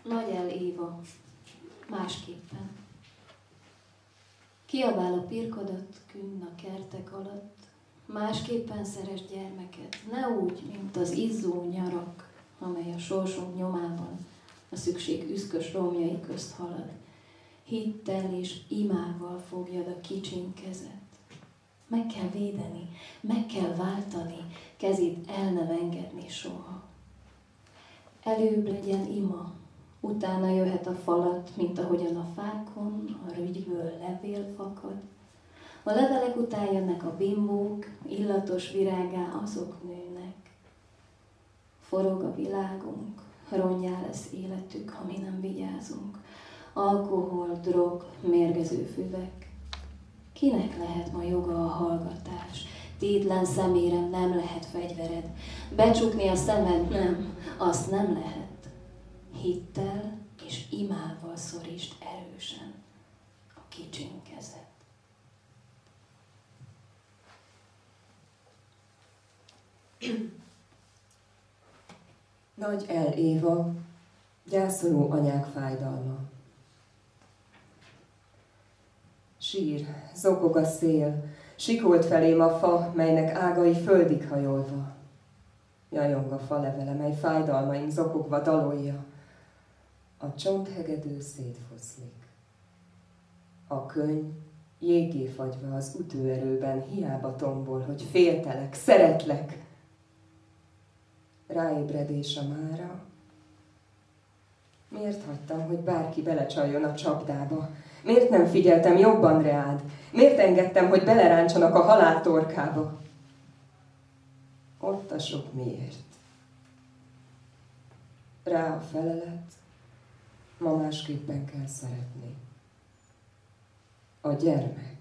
Nagy Éva, másképpen. Kiabál a pirkadat künn a kertek alatt, másképpen szeres gyermeket, ne úgy, mint az izzó nyarak, amely a sorsunk nyomában a szükség üszkös romjai közt halad. Hittel és imával fogjad a kicsiny kezet. Meg kell védeni, meg kell váltani, kezét el nem engedni soha. Előbb legyen ima, utána jöhet a falat, mint ahogyan a fákon a rügyből levél fakad. A levelek után jönnek a bimbók, illatos virágá azok nőnek. Forog a világunk, ronnyá lesz életük, ha mi nem vigyázunk. Alkohol, drog, mérgező füvek. Kinek lehet ma joga a hallgatás? Tétlen szemérem nem lehet fegyvered. Becsukni a szemed nem, azt nem lehet. Hittel és imával szorítsd erősen a kicsiny kezed. Nagy Éva, gyászoló anyák fájdalma. Sír, zokog a szél, sikolt felém a fa, melynek ágai földig hajolva. Jajong a fa levele, mely fájdalmaim zokogva dalolja. A csonthegedő szétfoszlik. A könny jéggé fagyva az ütőerőben hiába tombol, hogy féltelek, szeretlek. Ráébredés a mára. Miért hagytam, hogy bárki belecsaljon a csapdába? Miért nem figyeltem jobban reád? Miért engedtem, hogy beleráncsanak a halál torkába? Ott a sok miért. Rá a felelet, ma másképpen kell szeretni. A gyermek.